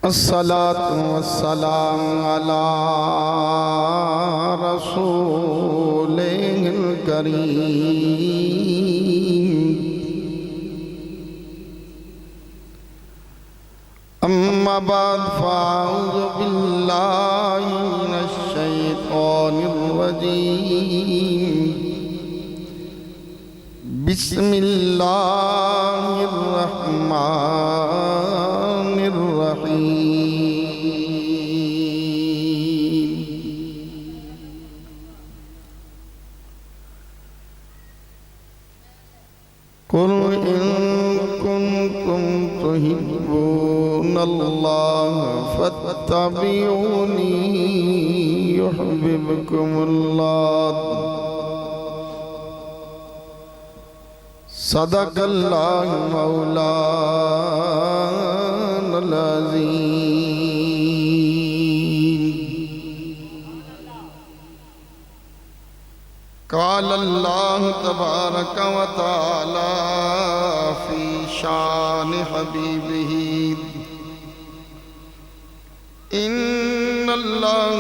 الصلاة والسلام على رسوله الكريم أما بعد فأعوذ بالله من الشيطان الرجيم بسم الله الرحمن الرحيم قل إن كنتم تحبون الله فاتبعوني يحببكم الله صدق الله مولانا العظيم قال الله تبارك وتعالى في شان حبيبه إن الله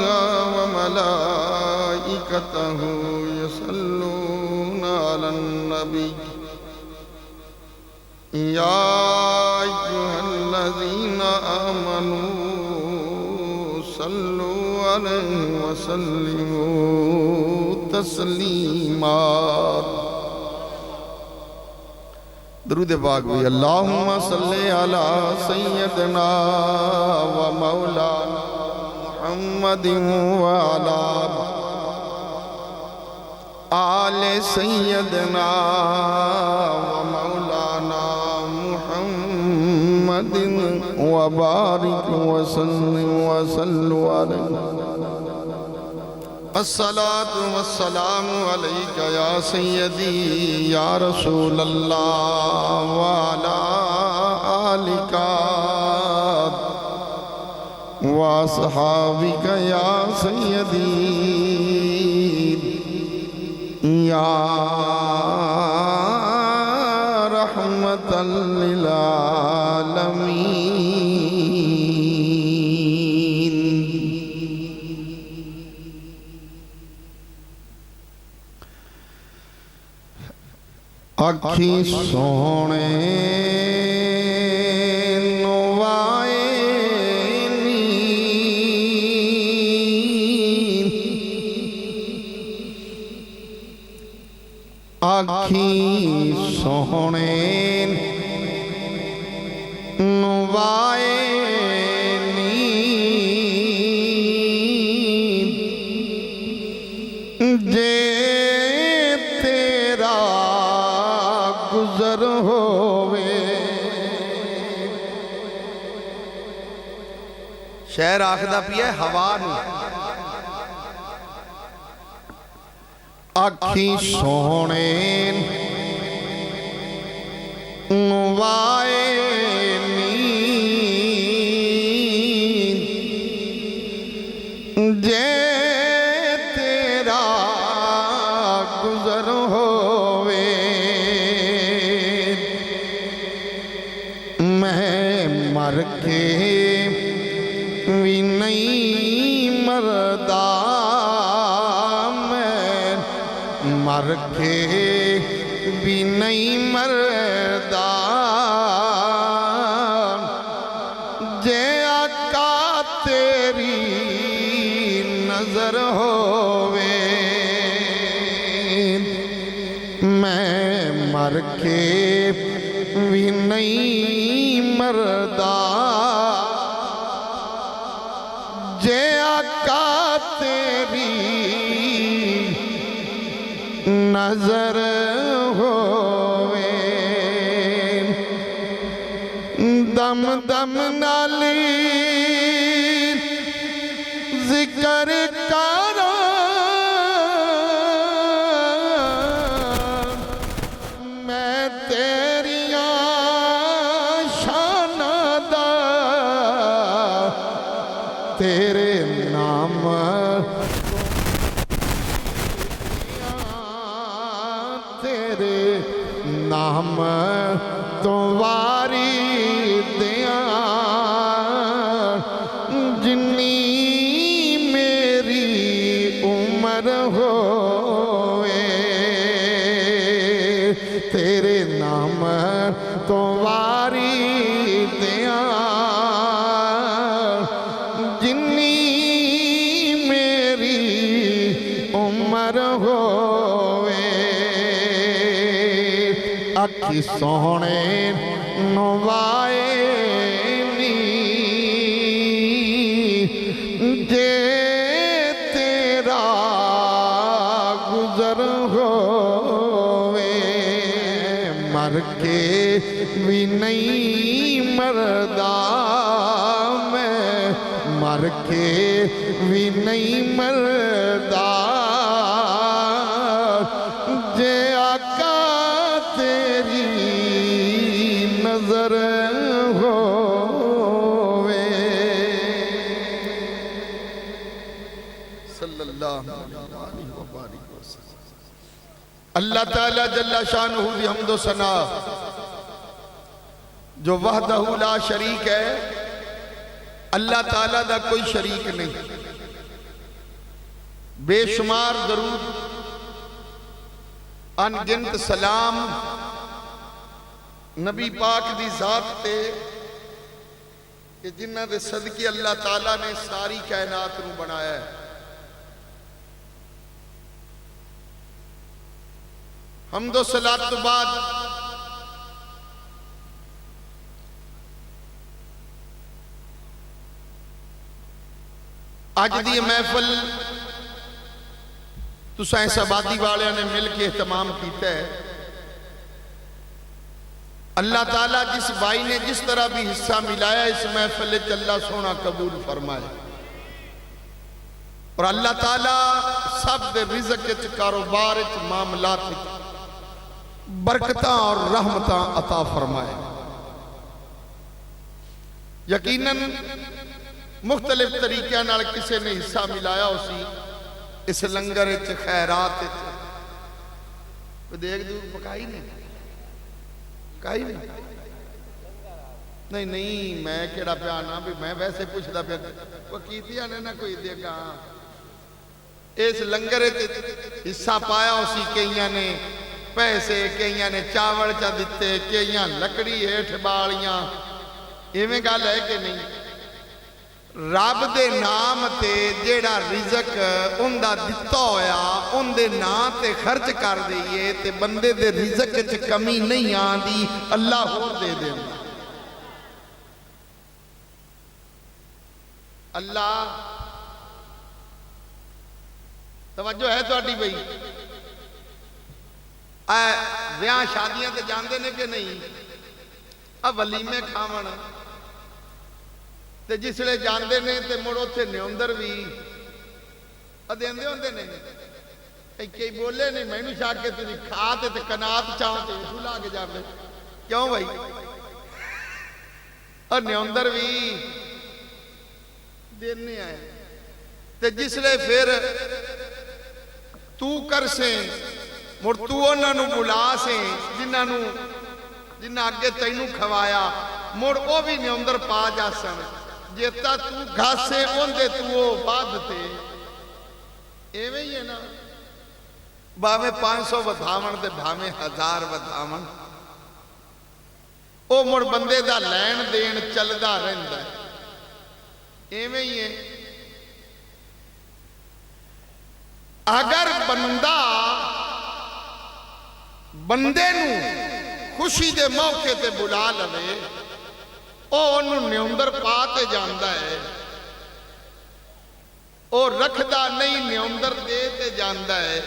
وملائكته يصلون على النبي يا أيها الذين آمنوا صلوا عليه وسلموا تسلیما درود پاک بھی اللہم صلی علی سیدنا و مولانا محمد وعلا آل سیدنا و مولانا محمد وبارک وسلم وصلوا علیہ الصلاة والسلام علیک یا سیدی یا رسول اللہ وعلا آلک واصحابک یا سیدی یا رحمت للعالمین اکھی سونے نوائے نیند اکھی سونے نوائے نیند جے گزر ہووے شہر آخدہ پیا ہے ہوا نو اکھی سونے نوائے نیند جے تیرا گزر ہووے مر کے بھی نہیں مردہ میں مر کے بھی نہیں مردہ جے آقا تیری نظر ہووے میں مر کے بھی نہیں مردہ جے آقا تیری نظر ہووے دم دم نالی ذکر کرو میں تیریاں تیرے نام تیرے نام تو واری دیاں تیرے نام تو واری دیاں جنی میری عمر ہوئے اکھی سونے نوائے نی جے تیرا گزر ہوئے مر کے بھی نہیں مردا میں مر کے بھی نہیں مردا جے آقا تیری نظر ہوئے صلی اللہ علیہ وسلم۔ اللہ تعالیٰ جل شانہ دی حمد و ثنا جو وحدہ لا شریک ہے، اللہ تعالیٰ دا کوئی شریک نہیں، بے شمار درود ان گنت سلام نبی پاک دی ذات تے کہ جنہ دے صدقے اللہ تعالیٰ نے ساری کائنات نو بنایا ہے۔ حمد و صلات تو بعد آج دی محفل تو سائنس آبادی والے نے مل کے اہتمام کیتا ہے۔ اللہ تعالیٰ جس بھائی نے جس طرح بھی حصہ ملایا اس محفل وچ اللہ سونا قبول فرمائے، اور اللہ تعالیٰ سب دے رزق وچ کاروبار وچ معاملات وچ برکتاں اور رحمتاں عطا فرمائے۔ یقیناً مختلف طریقے نال کسے نے حصہ ملایا اسی اس لنگر وچ خیرات وچ کوئی دیکھ دور پکائی نہیں پکائی نہیں میں کیڑا پیانا بھی میں ویسے پوچھدا پیا وہ کیتیاں نے نہ کوئی دیکھا اس لنگر وچ حصہ پایا اسی کئیاں نے پیسے کئیاں نے چاول چا دتے کئیاں لکڑی ہیٹھ بالیاں ایویں گل ہے کہ نہیں؟ رب دے نام تے جیڑا رزق ان دا دتا ہویا ان دے نام تے خرچ کر دئیے تے بندے دے رزق چ کمی نہیں آندی، اللہ ہور دے دے اللہ توجہ ہے تو اٹھی بھئی ویاں شادیاں تے جاندے نے کہ نہیں؟ اب ولیمے کھاون تے جس لئے جاندے نے تے مڑو تھے نیوندر بھی دیندے ہوندے نے کئی بولے نہیں میں نو شاک کے تیری کھاتے تے کنات چاہوں تے اسو لا کے جاندے کیوں بھائی؟ اور نیوندر بھی دینے آئے تے جس لئے پھر تو کر سے مڑ تو انہاں نو بلا سے جنہاں آگے تینوں کھوایا مڑ او بھی نیوندر پا جا سن جیتا تو گھاسے اوندے تو وہ بادتے ایویں ہی ہے نا باویں 500 ودھاون دے بھاویں 1000 ودھاون او مڑ بندے دا لین دین چلدا رہندا ہے ایویں ہی ہے۔ اگر بندے نو خوشی دے موقع تے بلا لوے او انہوں نیوندر پاتے جاندہ ہے او رکھدا نہیں نیوندر دیتے جاندہ ہے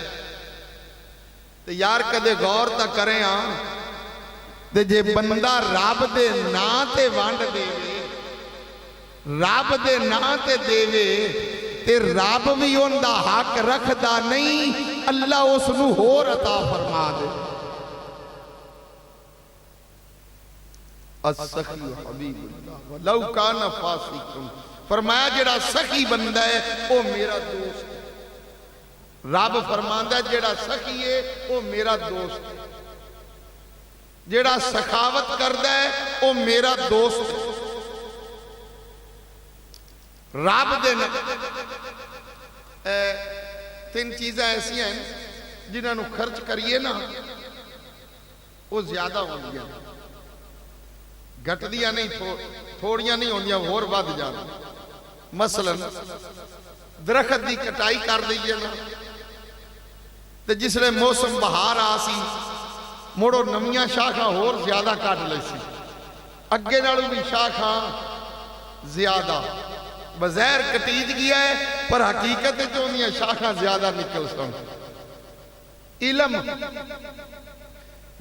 تو یار کدے غور تا کریں تے جے بندہ رب دے نا تے وانڈ دے رب دے نا تے دے تے رب بھی ان دا حق رکھدا نہیں اللہ اس نو ہور عطا فرما دے۔ السخی حبیب اللہ ولو کان فاسقا فرمایا جڑا سخی بندہ ہے وہ میرا دوست ہے۔ رب فرماندا ہے جڑا سخی ہے وہ میرا دوست ہے، جڑا سخاوت کردا ہے وہ میرا دوست ہے۔ رب دے تین چیزیں ایسی ہیں جنہاں نو خرچ کریے نا وہ زیادہ ہوندیاں گھٹدیاں نہیں تھوڑیاں نہیں ہوندیاں ہور ود جاندیاں مثلا درخت دی کٹائی کر دئیے نا تے جس لئے موسم بہار آسی موڑو نمیاں شاخاں ہور زیادہ کٹ لے سی اگے نالوں بھی شاخاں زیادہ بظاہر کٹیج گیا ہے پر حقیقت جو انہیں شاخاں زیادہ نکل سن علم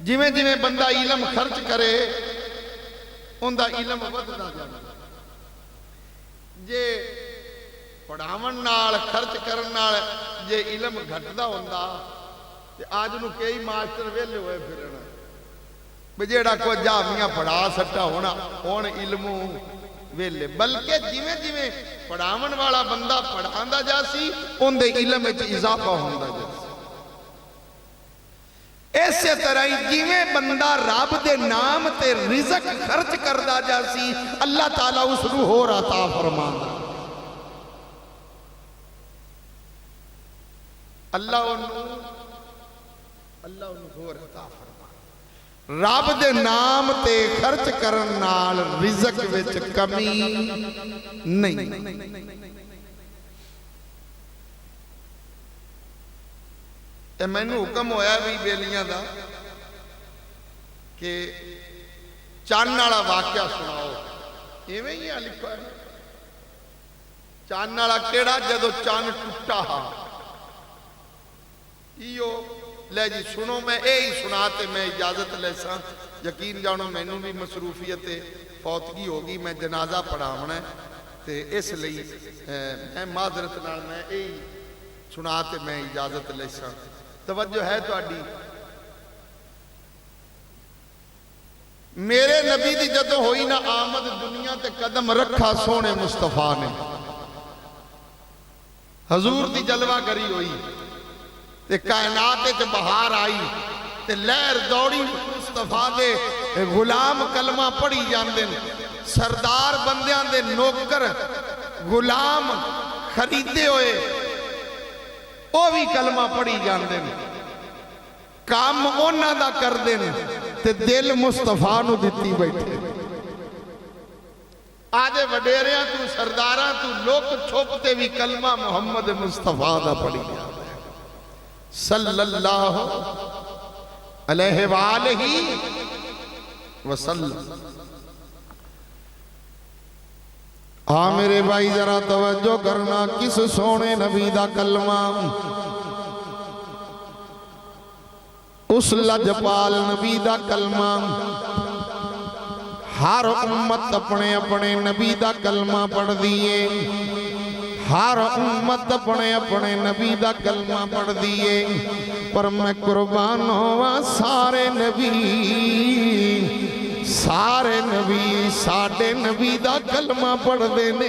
جویں جویں بندہ علم خرچ کرے ان دا علم وددا جانا جے پڑھاون نال خرچ کرن نال جے علم گھٹدا ہوندا تے آج نو کئی ماسٹر ویلے ہوئے پھرنا بجیڑا کو جامعہ پڑھا سکتا ہونا ہون علموں ویلے بلکہ جویں جویں پڑھاون والا بندہ پڑھاندا جاسی ان دے علم وچ اضافہ ہوندا جاسی ایسے طرح جویں بندہ رب دے نام تے رزق خرچ کردا جاسی اللہ تعالیٰ اس نو ہور عطا فرماندا اللہ انہوں ہور عطا فرماندا رب دے نام تے خرچ کرن نال رزق وچ کمی نہیں تے میں نے حکم ہویا بھی بیلیاں دا کہ چاند والا واقعہ سناؤ ایویں ہی لکھا ہے چاند والا کیڑا جدو چاند ٹوٹا ہا لے جی سنو میں ہی سناتے میں اجازت لے سا یقین جانو میں نے بھی مصروفیت فوتگی ہوگی میں جنازہ پڑھا ہونا ہے تے اس لئی میں معذرت نال میں ہی سناتے میں اجازت لے سا توجہ ہے تو آڈی میرے نبی دی جدو ہوئی نہ آمد دنیا تے قدم رکھا سونے مصطفیٰ نے حضور دی جلوہ گری ہوئی تے کائنات تے بہار آئی تے لہر دوڑی مصطفیٰ دے غلام کلمہ پڑھی جاندن سردار بندیاں دے نوکر غلام خریدے ہوئے وہ بھی کلمہ پڑھی جاندن کام اونا دا کر دن تے دل مصطفیٰ نو دیتی بیٹھے آجے وڈیریاں تو سرداراں تو لوگ چھوپتے بھی کلمہ محمد مصطفیٰ دا پڑھی جاندن صلی اللہ علیہ وآلہ وسلم میرے بھائی ذرا توجہ کرنا کس سونے نبی دا کلمہ اس لجپال نبی دا کلمہ ہر امت اپنے اپنے نبی دا کلمہ پڑھ دیئے ہر امت اپنے اپنے نبی دا کلمہ پڑھ دیئے پر میں قربان ہوا سارے نبی ساڑھے نبی دا کلمہ پڑھ دینے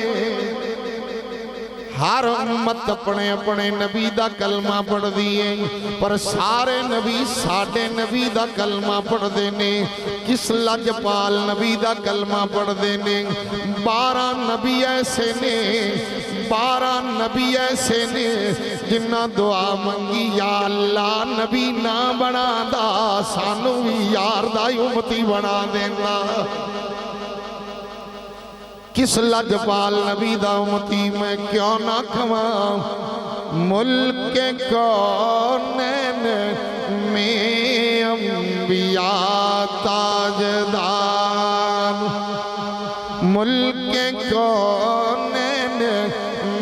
ہر امت اپنے اپنے نبی دا کلمہ پڑھ دیئے پر سارے نبی ساڑھے نبی دا کلمہ پڑھ دینے کس لجپال نبی دا کلمہ پڑھ دینے 12 نبی ایسے نے جنہ دعا منگی یا اللہ نبی نہ بنا دا سانو بھی یار دا امتی بنا دینا کس لجپال نبی دا امتی میں کیوں نہ کھواں ملک کونین میں انبیاء تاجدار ملک کونین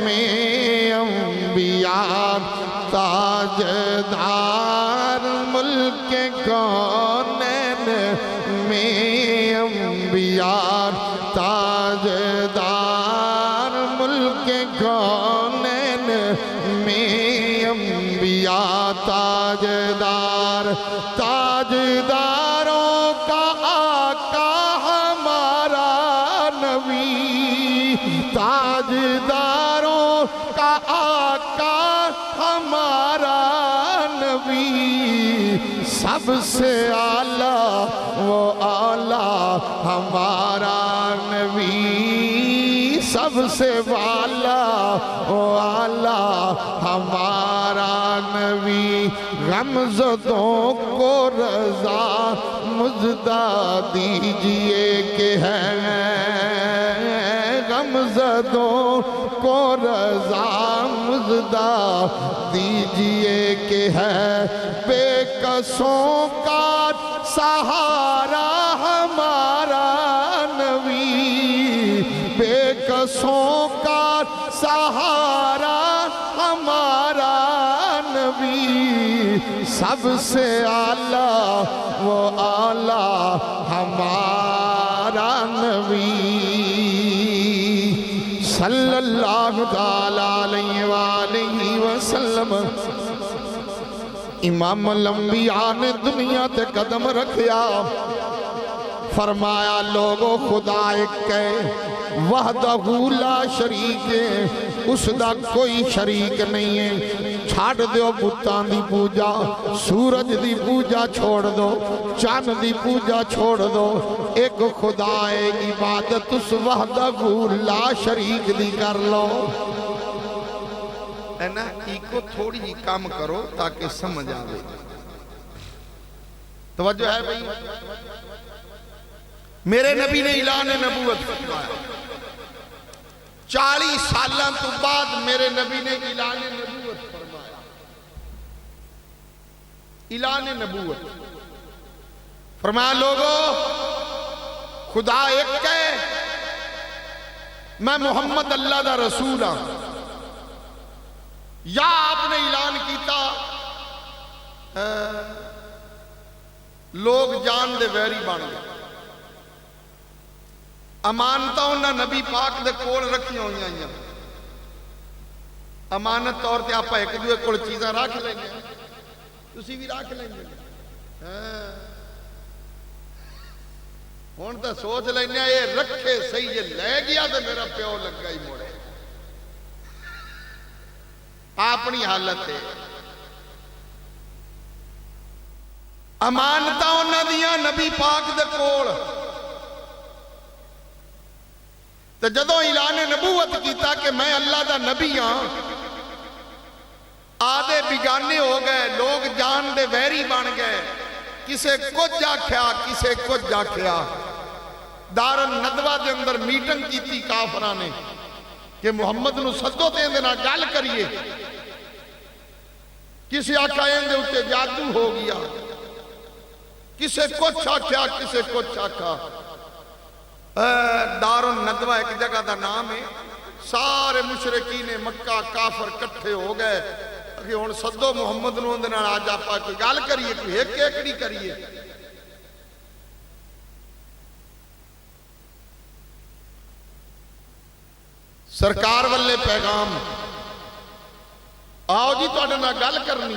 میں انبیاء تاجدار ملک کونین میں انبیاء تاجدار ملک کونین میں انبیاء تاجدار تاجداروں کا آقا ہمارا نبی تاجداروں کا آقا ہمارا نبی سب سے اعلیٰ وہ اعلیٰ ہمارا نبی سب سے والا وہ اعلیٰ ہمارا نبی غمزدوں کو رضا مزدہ دیجئے کہ ہے غمزدوں کو رضا مزدہ دیجئے کہ ہے بے کسوں کا سہارا ہمارا نبی بے کسوں کا سہارا ہمارا نبی سب سے اعلیٰ وہ اعلیٰ ہمارا نبی صلی اللہ علیہ وآلہ وسلم امام الانبیاء نے دنیا تے قدم رکھیا فرمایا لوگو خدا ایک ہے وحدہ لا شریک ہے اس دا کوئی شریک نہیں ہے چھاڑ دیو بتان دی پوجا سورج دی پوجا چھوڑ دو چاند دی پوجا چھوڑ دو ایک خدا ہے عبادت اس وحدہ لا شریک دی کر لو ہے نا ایک تھوڑی ہی کام کرو تاکہ سمجھ آوے توجہ ہے بھئی میرے نبی نے اعلان نبوت فرمایا 40 سالوں تو بعد میرے نبی نے اعلان نبوت فرمایا اعلان نبوت فرمایا لوگو خدا ایک ہے میں محمد اللہ دا رسول ہوں یا آپ نے اعلان کیتا لوگ جان دے ویری بن گئے امانتہ انہاں نبی پاک دے کول رکھی ہوئی ہیں امانت طور تے آپا ایک دوے کول چیزاں رکھ لیں گے تسی بھی رکھ لیں گے ہون تا سوچ لیں گے یہ رکھے صحیح یہ لے گیا تو میرا پیو لگا ہی موڑے اپنی حالت ہے امانتہ انہاں دیاں نبی پاک دے کول تو جدوں اعلان نبوت کیتا کہ میں اللہ دا نبی ہاں آدھے بگانے ہو گئے لوگ جان دے ویری بن گئے کسے کچھ آکھیا کسے کچھ آکھیا دار الندوہ دے اندر میٹنگ کیتی کافرہ نے کہ محمد نو صدو تے اندنا گال کریے کسے آکھا اندے اتے جادو ہو گیا کسے کچھ آکھیا کسے کچھ آکھا دار الندوہ ایک جگہ دا نام ہے سارے مشرقین مکہ کافر کٹھے ہو گئے کہ ہون صدو محمد نو اندنا آج آپا کوئی گال کریے کوئی ایک ایکڑی کریے سرکار والے پیغام آؤ جی تو اڈنا گال کرنی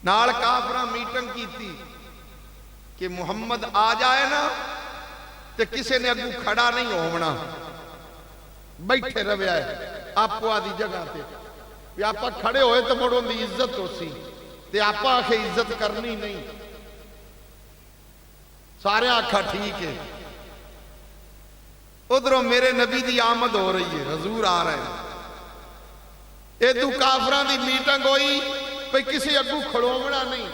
نال کافرہ میٹنگ کی تھی کہ محمد آ جائے نا تے کسے نے اگو کھڑا نہیں ہونا بیٹھے رویا ہے آپ کو آدھی جگہ تے کہ آپا کھڑے ہوئے تو مڑوں دی عزت ہو سی تے آپا آکھے عزت کرنی نہیں سارے آکھا ٹھیک ہے ادھروں میرے نبی دی آمد ہو رہی ہے حضور آ رہے ہیں ایدو کافران دی میٹنگ ہوئی پہ کسی اگو کھڑومنا نہیں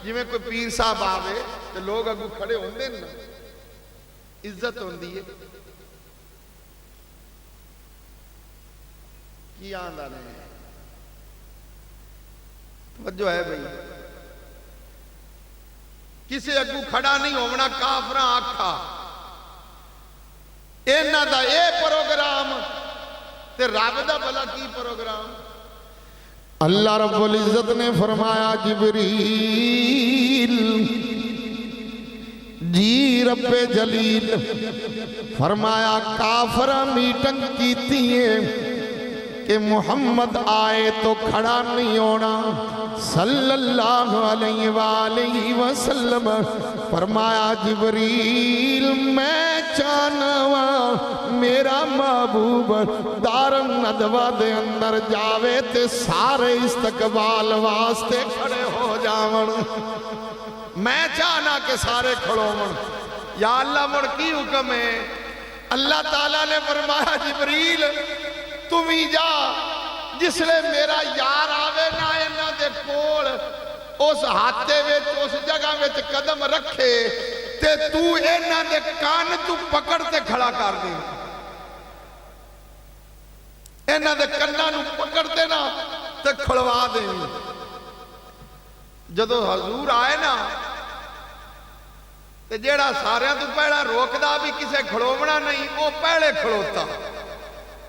جی میں کوئی پیر صاحب آوے تو لوگ اگو کھڑے ہوں دے نا عزت ہوں دیئے کی آندہ نہیں توجہ ہے بھئی کسی اگو کھڑا نہیں ہونا کافران آکھا اینا دا اے پروگرام تے رابطہ بلا کی پروگرام اللہ رب العزت نے فرمایا جبریل جی رب جلیل فرمایا کافر میٹنگ کیتی ہے کہ محمد آئے تو کھڑا نہیں ہونا صلی اللہ علیہ وآلہ وسلم فرمایا جبریل میں چانوا میرا محبوب دار الندوہ دے اندر جاوے تے سارے استقبال واسطے کھڑے ہو جاون میں چاہنا کہ سارے کھڑو من یا اللہ مڑ کی حکم ہے اللہ تعالیٰ نے فرمایا جبریل تم ہی جا جسلے میرا یار آوے نا انہاں دے کول اس ہاتھے وچ اس جگہ وچ قدم رکھے تے تو انہاں دے کان تو پکڑ تے کھڑا کر دے انہاں دے کناں نوں پکڑ تے نا تے کھڑوا دے جدو حضور آئے نا تے جیڑا ساریاں تو پہلا روکدا بھی کسے کھڑونا نہیں وہ پہلے کھڑوتا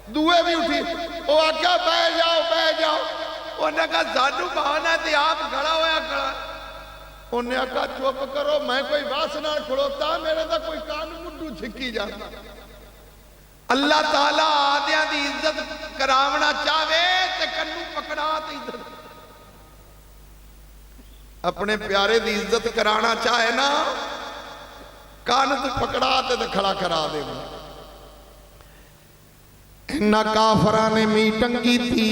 دوئے بھی اٹھی وہ آکھا بہ جاؤ انہوں نے کہا سانو بہانا تے آپ کھڑا ہویا کھڑا انہوں نے کہا چپ کرو میں کوئی واسنہ کھڑوتا میرے دا کوئی کان مڈو چھکی جاتا اللہ تعالیٰ آدھیاں دی عزت کراونا چاہوے تے کنو پکڑا تے عزت اپنے پیارے دی عزت کرانا چاہے نا کان تے پکڑا تے کھڑا کرا دے انہا کافران نے میٹنگ کی تھی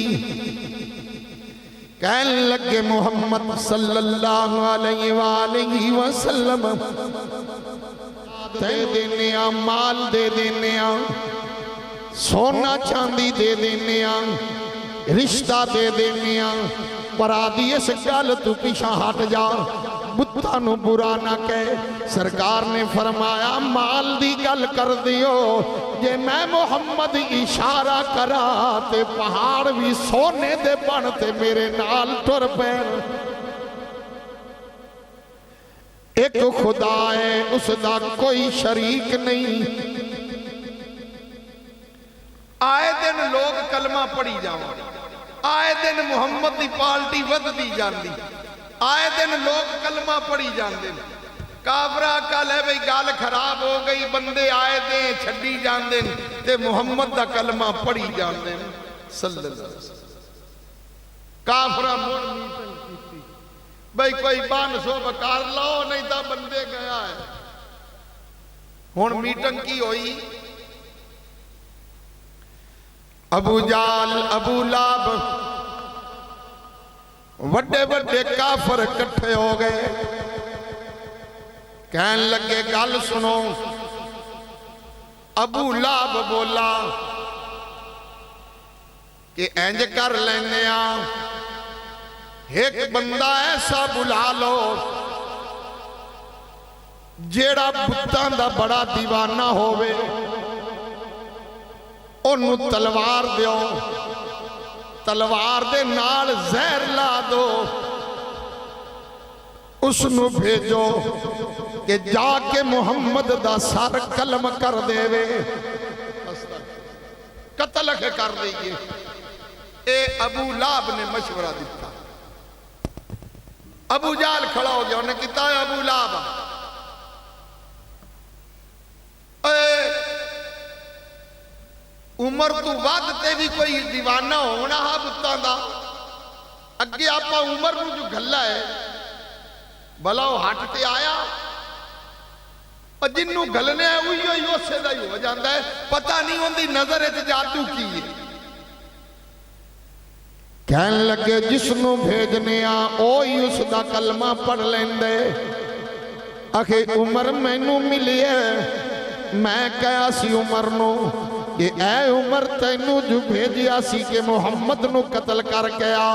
کہنے لگے محمد صلی اللہ علیہ وآلہ وسلم دے دینے مال دے دینے سونا چاندی دے دینے رشتہ دے دینے پر آدھی اس گل تو پیچھا ہٹ جا بتاں نو برا نہ کہے سرکار نے فرمایا مال دی گل کر دیو جے میں محمد اشارہ کرا تے پہاڑ بھی سونے دے بنتے میرے نال ٹر پین ایک خدا ہے اس دا کوئی شریک نہیں آئے دن لوگ کلمہ پڑھی جاؤں آئے دن محمد دی پالٹی ود دی جاندی آئے دن لوگ کلمہ پڑھی جاندے کافرہ کل ہے بھئی گال خراب ہو گئی بندے آئے دیں چھڑی جاندے تے محمد دا کلمہ پڑھی جاندے صلی اللہ علیہ وسلم کافرہ موڑ میٹنگ کی تھی بھئی کوئی بان سو بکار لاؤ نہیں تا بندے گیا ہے ہون میٹنگ کی ہوئی ابو جال ابو لاب وڈے وڈے کافر کٹھے ہو گئے کہنے لگے گل سنو ابو لاب بولا کہ اینج کر لینے ایک بندہ ایسا بلا لو جیڑا بتان دا بڑا دیوانہ ہوئے انہوں تلوار دیو تلوار دے نال زہر لا دو اس نو بھیجو کہ جا کے محمد دا سار کلم کر دے وے قتل کر دئیے اے ابو لاب نے مشورہ دیتا ابو جال کھڑا ہو گیا انہیں کہتا ہے ابو لاب عمر تو بعد تے بھی کوئی دیوانہ ہونا ہا بتاں دا اگے آپا عمر نو جو گھلا ہے بلاو ہٹ تے آیا اور جنہوں گھلنے ہیں وہی اسے دا ہی ہو جاندہ ہے پتہ نہیں ہوندی نظر جادو کی ہے کہنے لگے جس نو بھیجنے اوہی اس دا کلمہ پڑھ لیندے آخے عمر میں نو ملی ہے میں کہا سی عمر نو کہ اے عمر تینو جو بھیجیا سی کہ محمد نو قتل کر گیا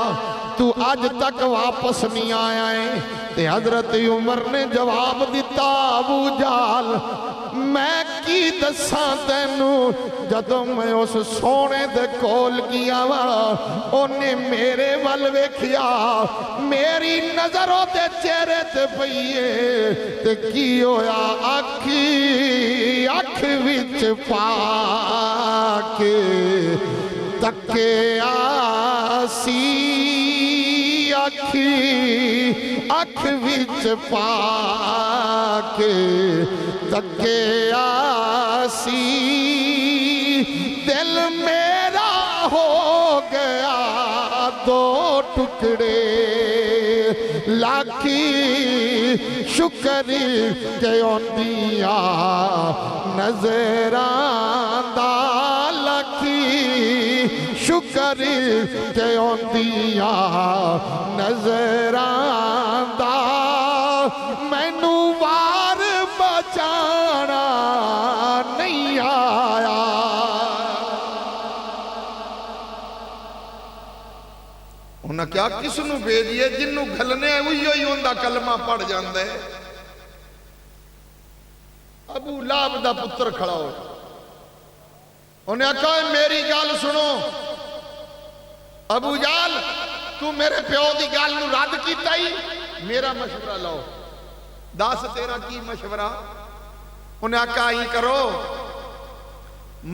تو آج تک واپس نہیں آیا ہے تے حضرت عمر نے جواب دیتا ابو جال میں کی دساں تینو جدوں میں اس سونے دے کول کیا انہیں میرے والوے کیا میری نظروں دے چہرے تے پئیے تے کی ہویا آکھی آکھ وچ پاک تکے آسی آکھی آکھ وچ پاک تکے آسی دل میرا ہو گیا دو ٹکڑے لاکھی شکر کے اندیا نظران دا لاکھی شکر کے اندیا نظران دا مینو وار بچانا نہیں آیا انہاں کیا کس نو بھیجیے جنوں گھلنے ہوئی اوندا کلمہ پڑھ جاندے. ابو لہب دا پتر کھڑا ہو انہیں کہا میری گل سنو ابو جال تو میرے پیو دی گل نو رد کیتا ہی میرا مشورہ لاؤ دس تیرا کی مشورہ. انہیں کہا ہی کرو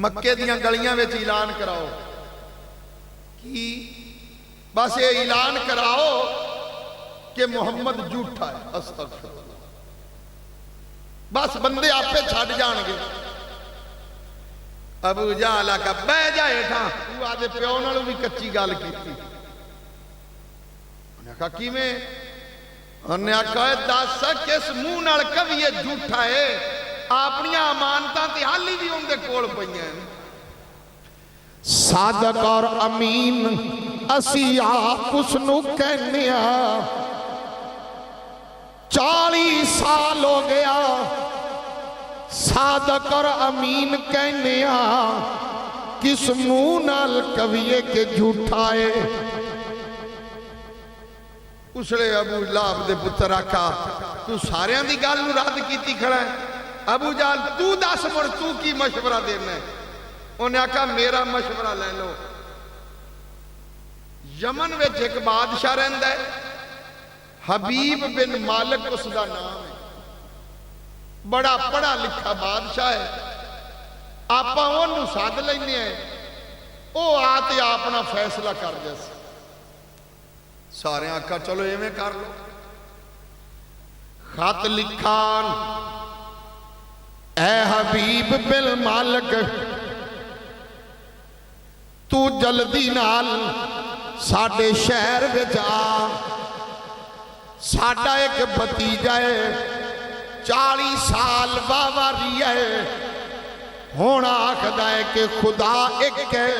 مکے دیاں گلیاں وچ اعلان کراؤ کی بس یہ اعلان کراؤ کہ محمد جھوٹا ہے. استغفر اللہ. بس بندے آپے چھڑ جان گے. ابو جہل آکھا بہ جائے تھا تو آدھے پیو نالوں بھی کچی گل کیتی. انہیں کہا کیویں؟ انہیں کہا دس کس منہ نال کبھی جھوٹا ہے اپنی امانتاں تے حالی بھی ان دے کول پئیاں. صادق اور امین اسی آپ اس نو کہنیا 40 سال ہو گیا صادق اور امین کہنیا کس منہ نال کبھی کہ جھوٹا ہے. اسلے ابو لہب دے پتر آکھا تو ساریاں دی گل نو رد کیتی کھڑا ہے. ابو جہل تو دس مڑ تو کی مشورہ دینا ہے. انہیں آکھا میرا مشورہ لے لو. یمن وچ ایک بادشاہ رہندا ہے حبیب بن مالک اس دا نام ہے. بڑا پڑھا لکھا بادشاہ ہے. آپا انہوں ساتھ لینے ہیں او آتے اپنا فیصلہ کر جیسے. سارے آکھا چلو ایویں کر لو. خط لکھان اے حبیب بن مالک تو جلدی نال ساڑھے شہر وچ آ. ساڑھا ایک بھتیجا ہے 40 سال باواری ہے ہونا آکھدا ہے کہ خدا ایک ہے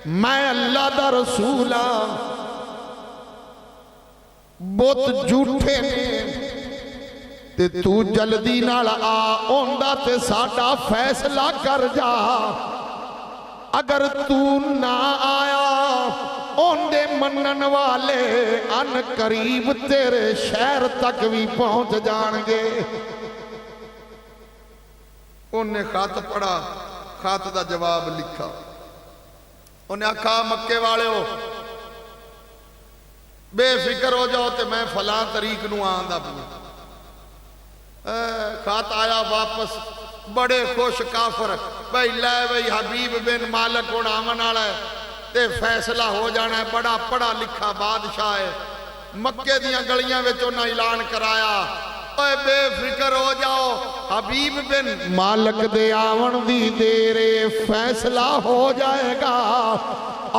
میں اللہ دا رسول ہاں. بہت جھوٹے نے تے تو جلدی نال آ اوندا تے ساڑھا فیصلہ کر جا. اگر تو نہ آیا اوندے منن والے ان قریب تیرے شہر تک بھی پہنچ جان گے. انہیں خط پڑھا خط دا جواب لکھا. انہیں آکھا مکے والے ہو بے فکر ہو جاؤ تے میں فلاں طریق نو آندہ پیا. خط آیا واپس بڑے خوش کافر بھئی لے بھئی حبیب بن مالک ہونا آمن آڑا ہے تے فیصلہ ہو جانا ہے. بڑا پڑھا لکھا بادشاہ ہے. مکے دیاں گلیاں وچوں نہ اعلان کرایا اے بے فکر ہو جاؤ حبیب بن مالک دے آون دی دیرے فیصلہ ہو جائے گا.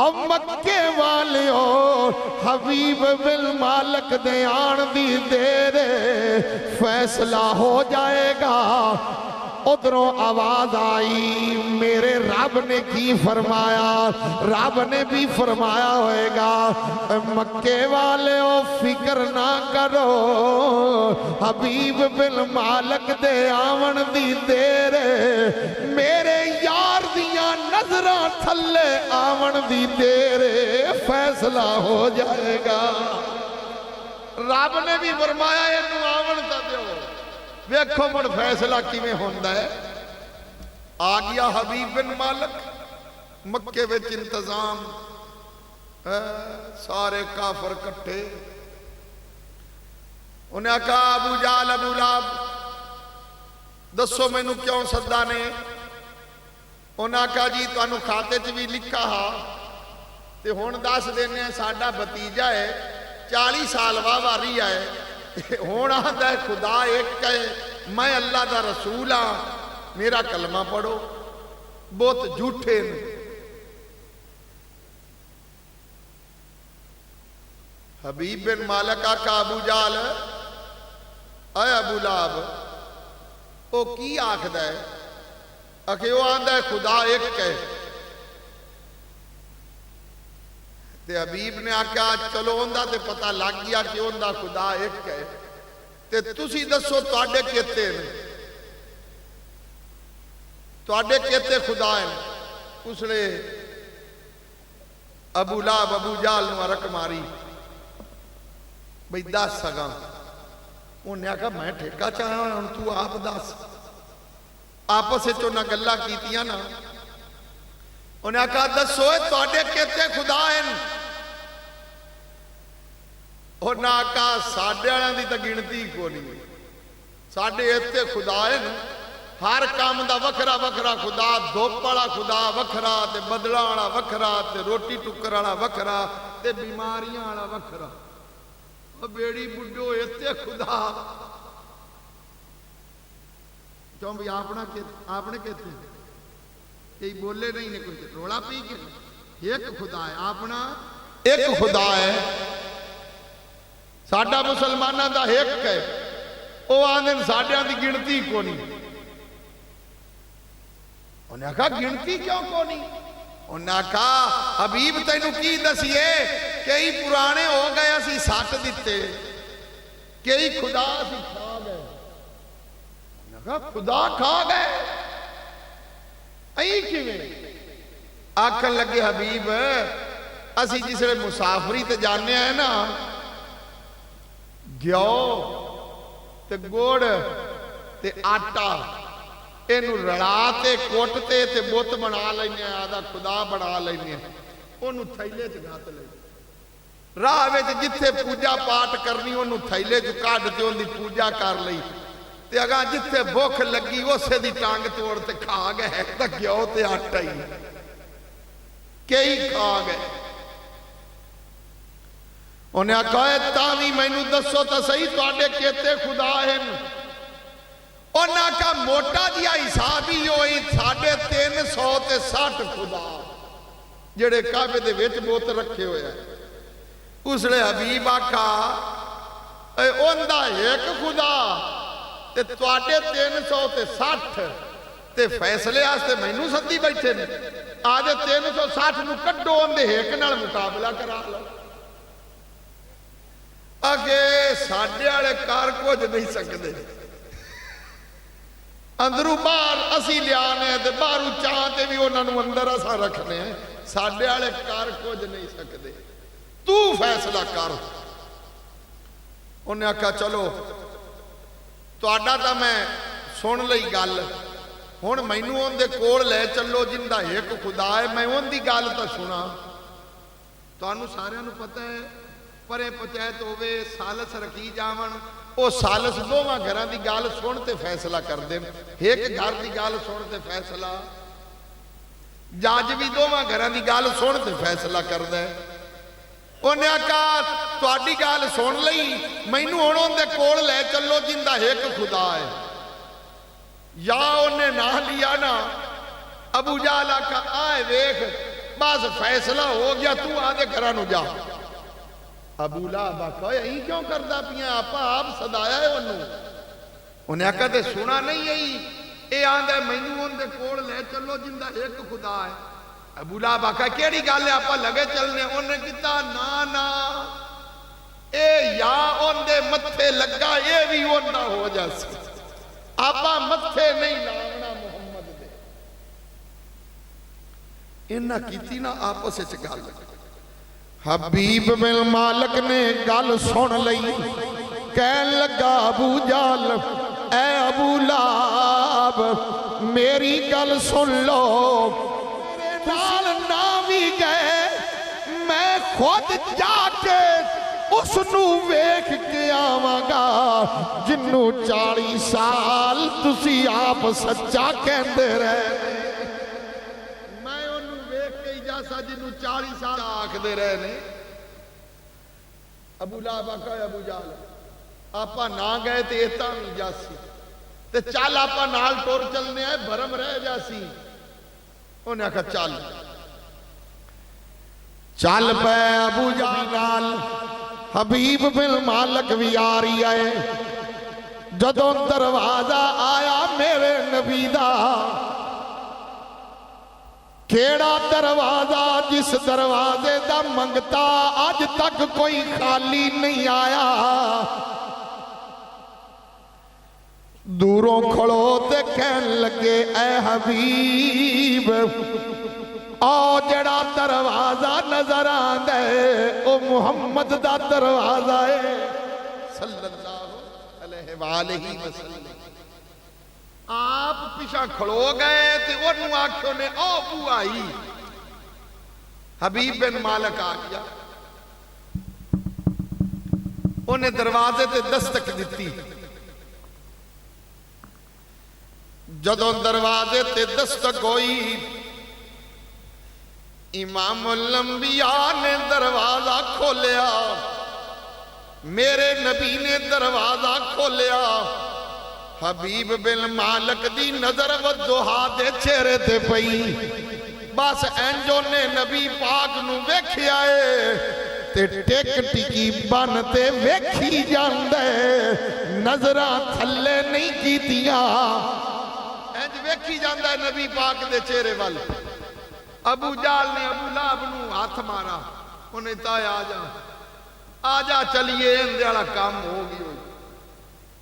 اب مکے والیو حبیب بن مالک دے آن دی دیرے فیصلہ ہو جائے گا. ادھروں آواز آئی میرے رب نے کی فرمایا. رب نے بھی فرمایا ہوئے گا مکے والے او فکر نہ کرو حبیب بن مالک دے آون دی دیرے میرے یار دیاں نظرہ تھلے آون دی دیرے فیصلہ ہو جائے گا. رب نے بھی فرمایا انہوں آون تا دیو. ویکھو مڑ فیصلہ کیویں ہوندا ہے. آ گیا حبیب بن مالک مکے وچ انتظام سارے کافر کٹھے. انہیں کہا ابو جہل ابو لہب دسو مینوں کیوں سدا نے. انہیں کہا جی تانوں کھاتے چ بھی لکھا ہا تے ہن دس دینے ساڈا بھتیجا ہے 40 سال واری ہے ہون آتا ہے خدا ایک ہے میں اللہ دا رسول ہاں میرا کلمہ پڑھو. بہت جھوٹے نے. حبیب بن مالک آکھا ابو جہل اے ابو لہب او کی آکھدا ہے اکھے وہ آندا ہے خدا ایک ہے. تے حبیب نے آکھا چلو اوندا تے پتہ لگ گیا کہ اوندا خدا ایک ہے تے تسی دسو تواڈے کیتے نے تواڈے کیتے خدا ہیں. اس نے ابو لہب ابو جہل نو رک ماری بھئی دس سگاں انہیں آکھا میں ٹھیکہ چاہاں ہوں تو آپ دس آپس سے چونہ گلہ کیتیاں نا انہیں آکھا دسوئے توڑے کہتے خدا ہیں انہیں آکھا ساڑھے آنے دی تا گنتی کو نہیں ساڑھے ایتے خدا ہیں ہر کام دا وکھرا وکھرا خدا دھوپڑا خدا وکھرا تے بدلہ والا وکھرا تے روٹی ٹکر والا وکھرا تے بیماریاں والا وکھرا بیڑی بڈو ایتے خدا کیوں بھی آپ نے کہتے ہیں کئی بولے نہیں نے کوئی روڑا پی کے ایک خدا ہے اپنا ایک خدا ہے ساڈا مسلمانہ دا ایک ہے وہ آندھن ساڈیاں دی گنتی کو نہیں انہیں کہا گنتی کیوں کو نہیں انہیں کہا حبیب تینوں کی دسیے کئی پرانے ہو گئے اسی ساٹھ دیتے کئی خدا اسی کھا گئے انہیں کہا خدا کھا گئے ائی کیویں آکھن لگے حبیب اسی جسے مسافری تے جانے ہیں نا گیو تے گوڑ تے آٹا اینو رڑا تے کوٹتے تے بت بنا لینے آدھا خدا بنا لینے انہوں تھیلے چگات لے راہ وچ جتھے پوجا پاٹ کرنی انہوں تھیلے چکاڑتے ان دی پوجا کر لئی تے اگاں جتھے بھوک لگی اسے دی ٹانگ توڑتے کھا گئے تا گیو تے آٹا ہی کئی کھا گئے انہیں کہے تاوی مینوں دسو تا صحیح توڑے کہتے خدا ہیں انہاں کا موٹا جیا حسابی ہوئی 360 خدا جڑے کعبے دے وچ بوت رکھے ہوئے ہیں اس لئے حبیب آکھا اندہ ایک خدا تے توڑے 360 تے فیصلے آستے مینوں سدی بیٹھے نے آدھے 360 نو کڈو اندے ایک نال مقابلہ کرا لو آگے ساڑھے آلے کار کو جو نہیں سکتے اندرو بار اسی لیانے ہیں دے بارو چاہتے بھی انہوں نے اندر ایسا رکھنے ہیں ساڑھے آلے کار کو جو نہیں سکتے تو فیصلہ کر انہیں کہا چلو تو آڈا تھا میں سن لئی گال ہون مینوں ان دے کوڑ لے چلو جندہ ایک خدا ہے میں ان دی گال تا سنا تو انہوں سارے انہوں پتہ ہے پرے پچایت ہوئے سالس رکھی جاون او سالس دو ماں گھران دی گال سنتے فیصلہ کر دیں ایک گھر دی گال سنتے فیصلہ جاج بھی دو ماں گھران دی گال سنتے فیصلہ کر دیں انہیں کہا تو آڈی گال سن لئی مینوں انہوں دے کوڑ لے چلو جندہ ایک خدا ہے یا انہیں نہ لیا نا ابو جالا کا آئے ویخ باز فیصلہ ہو گیا تو آدھے گھرانو جا ابو لہب کہا یہی کیوں کردہ پیا آپ صدایا ہے انہیں کہتے سنا نہیں یہی اے آندھے مینوں ان دے کوڑ لے چلو جندہ ایک خدا ہے ابو لہب کہا کیڑی گالے آپا لگے چلنے انہیں کہتا نا اے یا ان دے متھے لگا یہ بھی ان نہ ہو جاسی آپا متھے نہیں لاؤنا محمد دے انہا کیتی نا آپس سے چکال لگا حبیب بن مالک نے گل سن لئی کہن لگا ابو جہل اے ابو لہب میری گل سن لو نال نہ بھی گئے میں خود جا کے اس نو ویکھ کے آواں گا جنوں 40 سال تسی آپ سچا کہندے رہے جنہوں 40 سال آکھ دے رہے نے ابو لہب کہا ابو جہل آپا نہ گئے تے ایتا نہیں جاسی تے چال آپا نال ٹور چلنے آئے بھرم رہ جاسی انہیں کہا چال پہ ابو جہل نال حبیب بن مالک بھی آ رہی آئے جدوں دروازہ آیا میرے نبی دا کیڑا دروازہ جس دروازے دا منگتا آج تک کوئی خالی نہیں آیا دوروں کھڑو تے کہن لگے اے حبیب او جڑا دروازہ نظر آندا ہے او محمد دا دروازہ ہے صلی اللہ علیہ وآلہ وسلم. آپ پیچھا کھڑو گئے تے انہوں آکھوں نے او بو آئی. حبیب بن مالک آ گیا, انہیں دروازے تے دستک دیتی. جدوں دروازے تے دستک ہوئی, امام الانبیاء نے دروازہ کھولیا, میرے نبی نے دروازہ کھولیا. حبیب بن مالک دی نظر ودھوہا دے چہرے تے پئی. بس انجو نے نبی پاک نو ویکھیا اے تے ٹک ٹکی بن تے ویکھی جاندے, نظراں تھلے نہیں کیتیاں. انج ویکھی جاندے نبی پاک دے چہرے وال. ابو جال نے ابو لہب نو ہاتھ مارا, انہیں تایا آجا چلیے اندے والا کام ہو گئی ہوئی,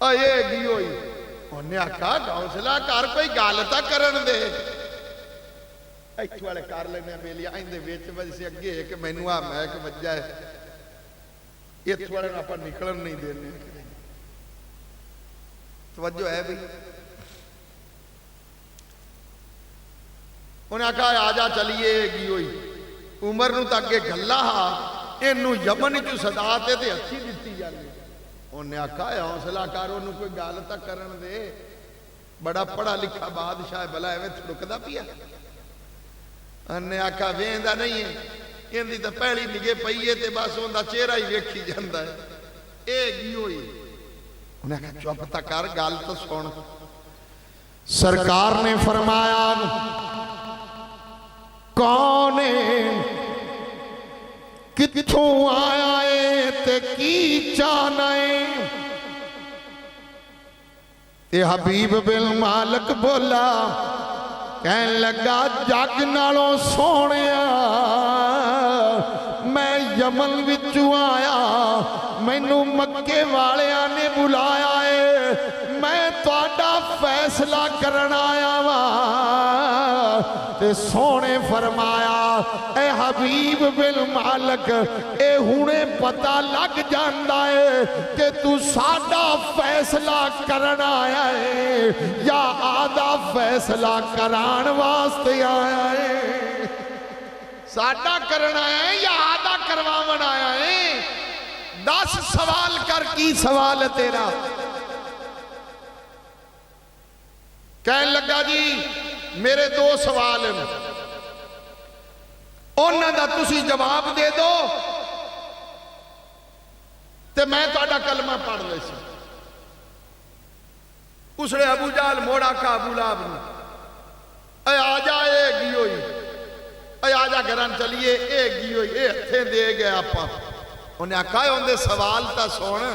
آئے گی ہوئی. انہیں آکھا حوصلہ کر کوئی گالتا کرن دے. ایتھے والے کر لینے بیلی آئندے ویچ وجہ سے اگے ہے کہ مینو آ میں کہ وجہ ہے ایتھے والے نا پر نکلن نہیں دینے. توجہ ہے بھی. انہیں کہا آجا چلیے گی ہوئی. عمر نو تک کے گھلا ہا انہوں یمن جو صداتے تھے اچھی دیتی جانے. انہیں کہا حوصلہ کر انہوں کوئی گالتا کرن دے, بڑا پڑھا لکھا بادشاہ بلا ہے تھڑکدا پیا. انہیں آکھا ویندہ نہیں ہے, اندھی تا پہلی نگے پئیے تے بس اندھا چہرہ ہی ویکھی جاندہ ہے. اے گی ہوئی. انہیں کہا چوپتا کر گال تو سن. سرکار نے فرمایا کون کتھوں آیا ہے تے کی چاہنا ہے. تے حبیب بن مالک بولا, کہن لگا جگ نالوں سونیا میں یمن وچوں آیا, مینوں مکے والیاں نے بلایا ہے, میں تہاڈا فیصلہ کرن آیا وا. تے سونے فرمایا اے حبیب بن مالک, اے ہونے پتہ لگ جاندا ہے کہ تو ساڈا فیصلہ کرن آیا ہے یا آدھا فیصلہ کران واسطے آیا ہے. ساڈا کرن آیا ہے یا آدھا کرواون آیا ہے. 10 سوال کر, کی سوال ہے تیرا؟ کہنے لگا جی میرے 2 سوال ہیں, انہاں دا تسی جواب دے دو تے میں تہاڈا کلمہ پڑھ لے سی. اس نے ابو جال موڑا کا ابو لہب نے, اے آجا اے گی ہوئی, اے آجا گھران چلیے اے گی ہوئی, اے ہتھیں دے گئے آپا. انہیں آکھا ہے اندھے سوال تا سونا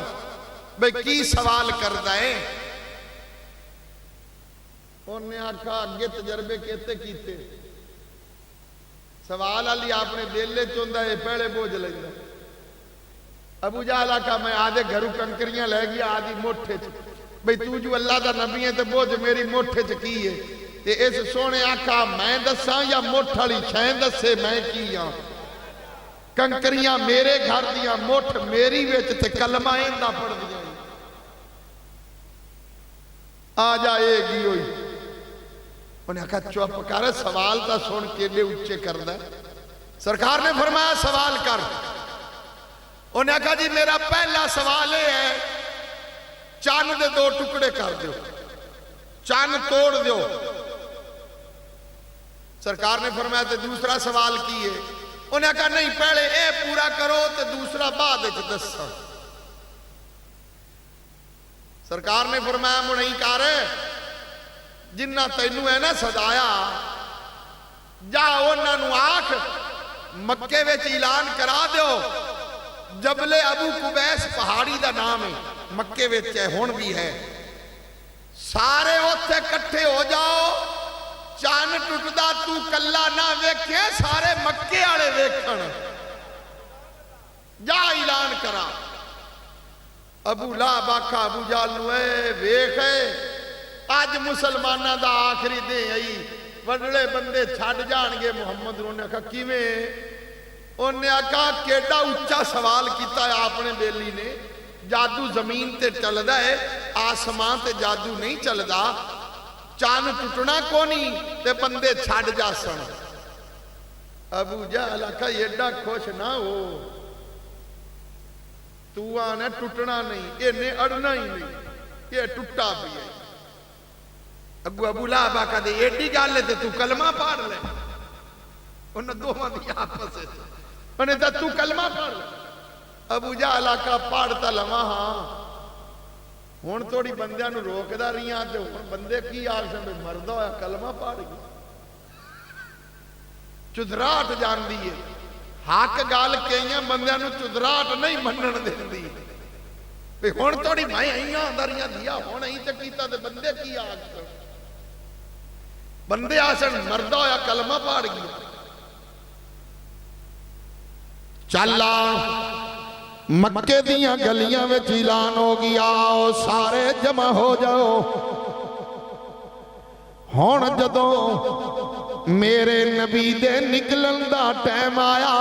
بھئی کی سوال کردہ ہے. انہیں آکھا اگے تجربے کہتے کیتے سوال علی آپ نے دل لے چوندہ ہے پہلے بوجھ لگا. ابو جہل آکھا میں آدھے گھروں کنکریاں لے گیا آدھی موٹھے چ, بھئی تو جو اللہ دا نبی ہے تے بوجھ میری موٹھے چ کی ہے. تے اس سونے آکھا میں دساں یا موٹھالی چھین دسے میں کی ہاں. کنکریاں میرے گھر دیاں, موٹھ میری ویچ تے کلمہ ایندہ پڑھ دیا. آجا اے گی ہوئی. انہیں کہا چوپ کر, سوال تا سن کے لئے اچھے کردہ. سرکار نے فرمایا سوال کر. انہیں کہا جی میرا پہلا سوال ہے چاند دے 2 ٹکڑے کر دیو, چاند توڑ دیو. سرکار نے فرمایا تے دوسرا سوال کیے. انہیں کہا نہیں پہلے اے پورا کرو تے دوسرا بعد ایک دسا. سرکار نے فرمایا منہیں کار ہے جنہ تینوں ہے نا صدایا جا انہاں نو آکھ مکے وچ اعلان کرا دیو جبل ابو قبیس پہاڑی دا نام ہے, مکے وچ ہے ہون بھی ہے, سارے اوتھے کٹھے ہو جاؤ. چاند ٹٹدا تو کلا نہ ویکھے, سارے مکے والے ویکھن. جا اعلان کرا. ابو لہب آکھا ابو جہل نو اے ویکھ آج مسلمانہ دا آخری دے آئی, وڈڑے بندے چھڈ جان گے محمد نوں۔ نے کہا کیویں؟ انہیں آکھا کیڈا اچا سوال کیتا ہے آپ نے بیلی نے، جادو زمین تے چلدا ہے، آسمان تے جادو نہیں چلدا، چاند ٹوٹنا کو نہیں تے بندے چھڈ جا سن۔ ابو جہل آکھا ایڈا خوش نہ ہو، تو آنا ٹوٹنا نہیں، انہیں اڑنا ہی نہیں، یہ ٹوٹا بھی ہے۔ ابو لہب آکھا دے ایڈی گل ہے تے تو کلمہ پڑھ لے۔ انہیں دوواں دی آپس ہے، انہیں تے تو کلمہ پڑھ لے۔ ابو جہل آکھا پڑھتا لواں ہاں، ہن تھوڑی بندیاں نوں روکدا رہیاں تے ہن بندے کی آکھن مردا ہویا کلمہ پڑھ گیا۔ چدراہٹ جاندی ہے، حق گل کئیاں بندیاں نوں چدراہٹ نہیں منن دیندی۔ ہن تھوڑی میں آئیاں اندریاں دیا ہن ائی تے کیتا تے بندے کی آکھن، بندے آسن مردا ہویا کلمہ پڑھ گیا۔ چلا مکے دیاں گلیاں وچ اعلان ہو گیا، آؤ سارے جمع ہو جاؤ۔ ہن جدوں میرے نبی دے نکلن دا ٹائم آیا،